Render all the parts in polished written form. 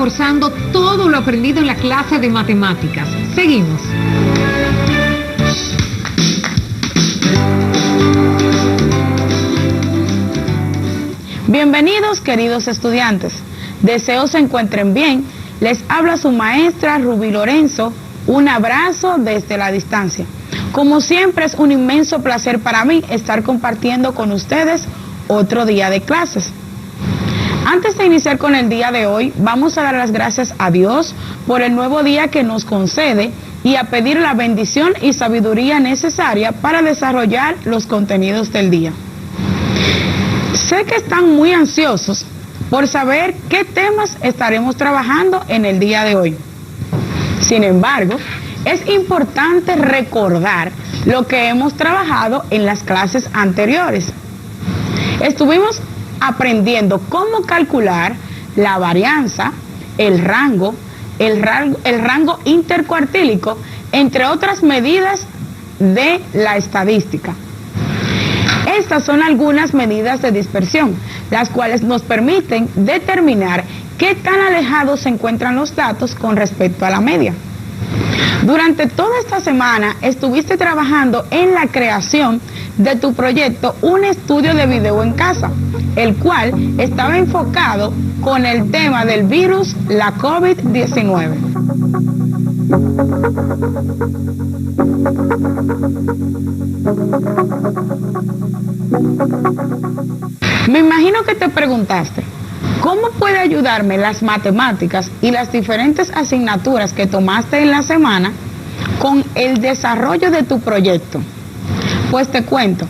reforzando todo lo aprendido en la clase de matemáticas. Seguimos. Bienvenidos, queridos estudiantes. Deseo se encuentren bien. Les habla su maestra Rubí Lorenzo. Un abrazo desde la distancia. Como siempre, es un inmenso placer para mí estar compartiendo con ustedes otro día de clases. Antes de iniciar con el día de hoy, vamos a dar las gracias a Dios por el nuevo día que nos concede y a pedir la bendición y sabiduría necesaria para desarrollar los contenidos del día. Sé que están muy ansiosos por saber qué temas estaremos trabajando en el día de hoy. Sin embargo, es importante recordar lo que hemos trabajado en las clases anteriores. Estuvimos aprendiendo cómo calcular la varianza, el rango intercuartílico, entre otras medidas de la estadística. Estas son algunas medidas de dispersión, las cuales nos permiten determinar qué tan alejados se encuentran los datos con respecto a la media. Durante toda esta semana estuviste trabajando en la creación de tu proyecto Un Estudio de Video en Casa, el cual estaba enfocado con el tema del virus, la COVID-19. Me imagino que te preguntaste, ¿cómo puede ayudarme las matemáticas y las diferentes asignaturas que tomaste en la semana con el desarrollo de tu proyecto? Pues te cuento,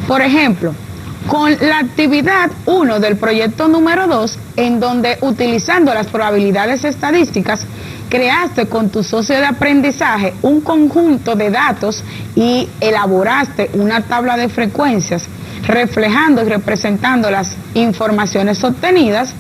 por ejemplo, con la actividad 1 del proyecto número 2, en donde utilizando las probabilidades estadísticas, creaste con tu socio de aprendizaje un conjunto de datos y elaboraste una tabla de frecuencias reflejando y representando las informaciones obtenidas.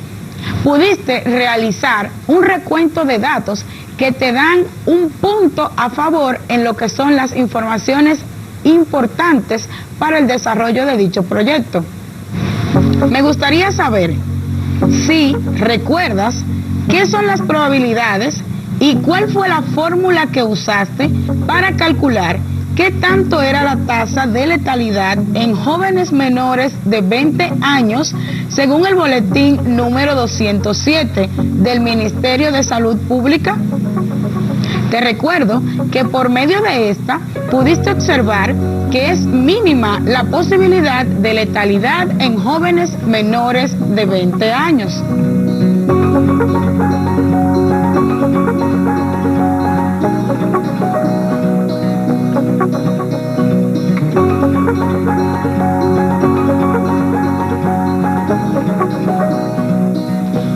Pudiste realizar un recuento de datos que te dan un punto a favor en lo que son las informaciones importantes para el desarrollo de dicho proyecto. Me gustaría saber si recuerdas qué son las probabilidades y cuál fue la fórmula que usaste para calcular qué tanto era la tasa de letalidad en jóvenes menores de 20 años según el boletín número 207 del Ministerio de Salud Pública. Te recuerdo que por medio de esta pudiste observar que es mínima la posibilidad de letalidad en jóvenes menores de 20 años.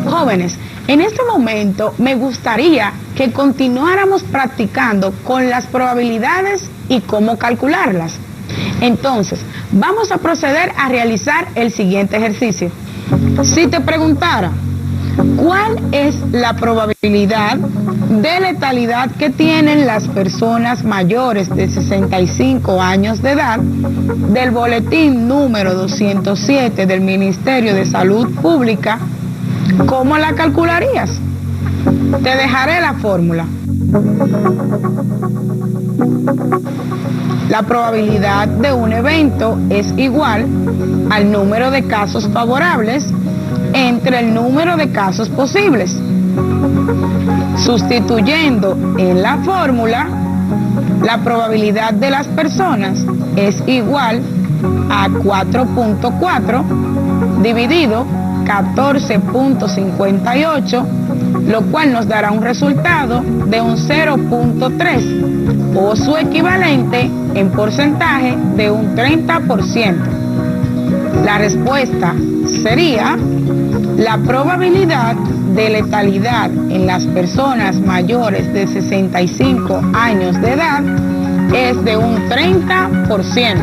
Jóvenes, en este momento me gustaría que continuáramos practicando con las probabilidades y cómo calcularlas. Entonces, vamos a proceder a realizar el siguiente ejercicio. Si te preguntara, ¿cuál es la probabilidad de letalidad que tienen las personas mayores de 65 años de edad del boletín número 207 del Ministerio de Salud Pública? ¿Cómo la calcularías? Te dejaré la fórmula. La probabilidad de un evento es igual al número de casos favorables entre el número de casos posibles. Sustituyendo en la fórmula, la probabilidad de las personas es igual a 4.4 dividido 14.58, lo cual nos dará un resultado de un 0.3 o su equivalente en porcentaje de un 30%. La respuesta sería: la probabilidad de letalidad en las personas mayores de 65 años de edad es de un 30%.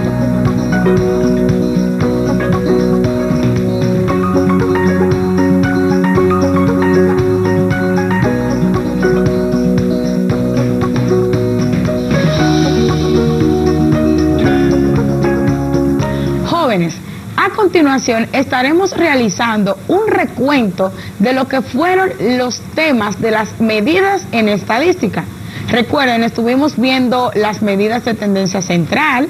A continuación estaremos realizando un recuento de lo que fueron los temas de las medidas en estadística. Recuerden, estuvimos viendo las medidas de tendencia central,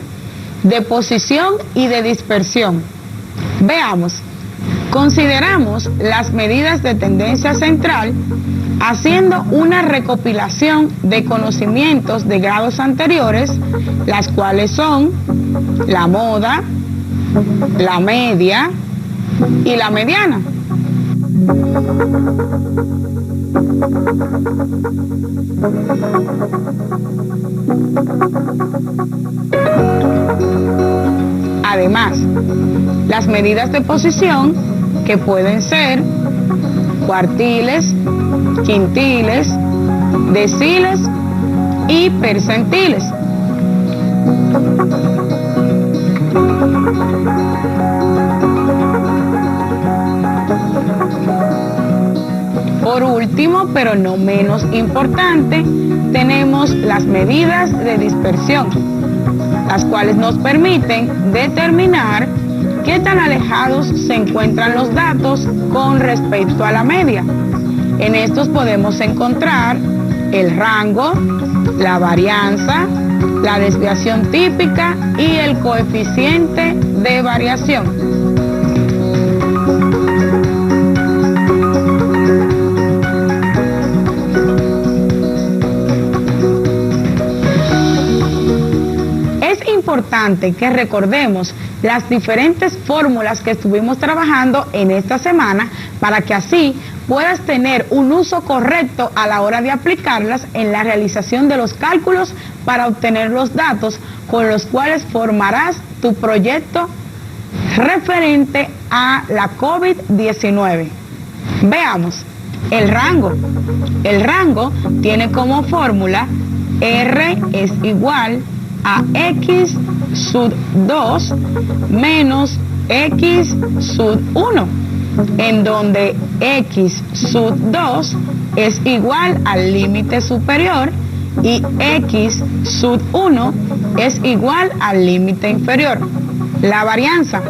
de posición y de dispersión. Veamos, consideramos las medidas de tendencia central haciendo una recopilación de conocimientos de grados anteriores, las cuales son la moda, la media y la mediana. Además, las medidas de posición, que pueden ser cuartiles, quintiles, deciles y percentiles. Por último, pero no menos importante, tenemos las medidas de dispersión, las cuales nos permiten determinar qué tan alejados se encuentran los datos con respecto a la media. En estos podemos encontrar el rango, la varianza, la desviación típica y el coeficiente de variación. Importante que recordemos las diferentes fórmulas que estuvimos trabajando en esta semana para que así puedas tener un uso correcto a la hora de aplicarlas en la realización de los cálculos para obtener los datos con los cuales formarás tu proyecto referente a la COVID-19. Veamos, el rango. El rango tiene como fórmula R es igual a X sub 2 menos X sub 1, en donde X sub 2 es igual al límite superior y X sub 1 es igual al límite inferior. La varianza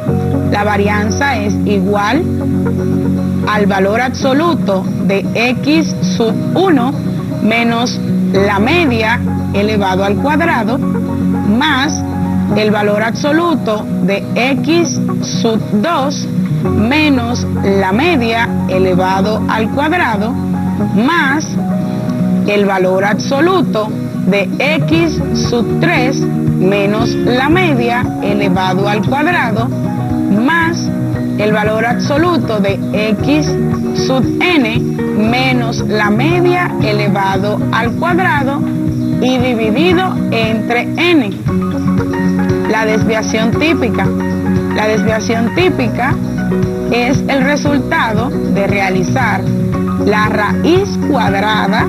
es igual al valor absoluto de X sub 1 menos la media elevado al cuadrado más el valor absoluto de X sub 2 menos la media elevado al cuadrado más el valor absoluto de X sub 3 menos la media elevado al cuadrado más el valor absoluto de X sub n menos la media elevado al cuadrado y dividido entre n. La desviación típica. La desviación típica es el resultado de realizar la raíz cuadrada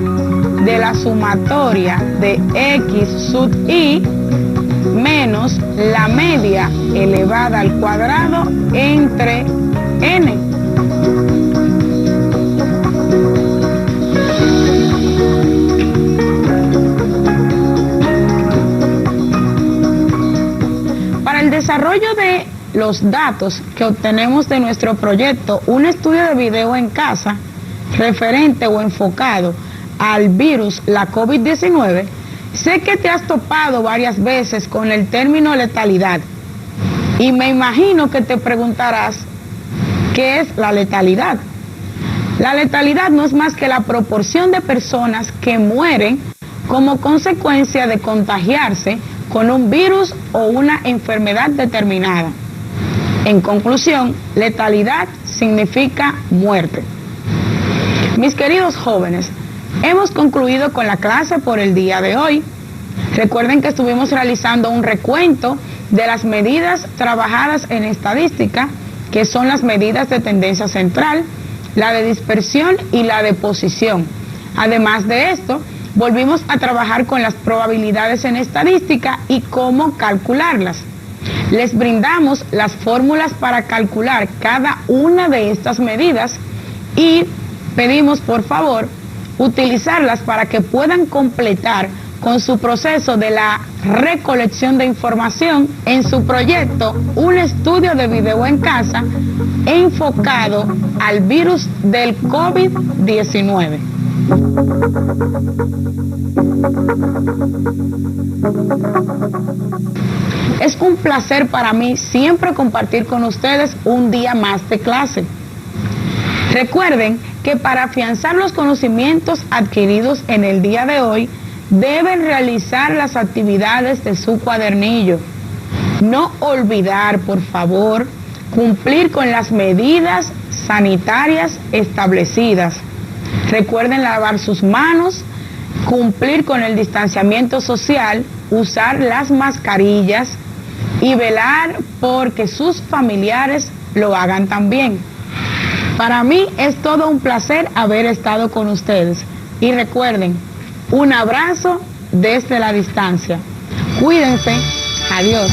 de la sumatoria de X sub i menos la media elevada al cuadrado entre n. Para el desarrollo de los datos que obtenemos de nuestro proyecto, un estudio de video en casa referente o enfocado al virus, la COVID-19, sé que te has topado varias veces con el término letalidad y me imagino que te preguntarás, ¿qué es la letalidad? La letalidad no es más que la proporción de personas que mueren como consecuencia de contagiarse con un virus o una enfermedad determinada. En conclusión, letalidad significa muerte. Mis queridos jóvenes, hemos concluido con la clase por el día de hoy. Recuerden que estuvimos realizando un recuento de las medidas trabajadas en estadística, que son las medidas de tendencia central, la de dispersión y la de posición. Además de esto, volvimos a trabajar con las probabilidades en estadística y cómo calcularlas. Les brindamos las fórmulas para calcular cada una de estas medidas y pedimos, por favor, utilizarlas para que puedan completar con su proceso de la recolección de información en su proyecto Un estudio de video en casa enfocado al virus del COVID-19. Es un placer para mí siempre compartir con ustedes un día más de clase. Recuerden que para afianzar los conocimientos adquiridos en el día de hoy, deben realizar las actividades de su cuadernillo. No olvidar, por favor, cumplir con las medidas sanitarias establecidas. Recuerden lavar sus manos, cumplir con el distanciamiento social, usar las mascarillas y velar porque sus familiares lo hagan también. Para mí es todo un placer haber estado con ustedes. Y recuerden, un abrazo desde la distancia. Cuídense. Adiós.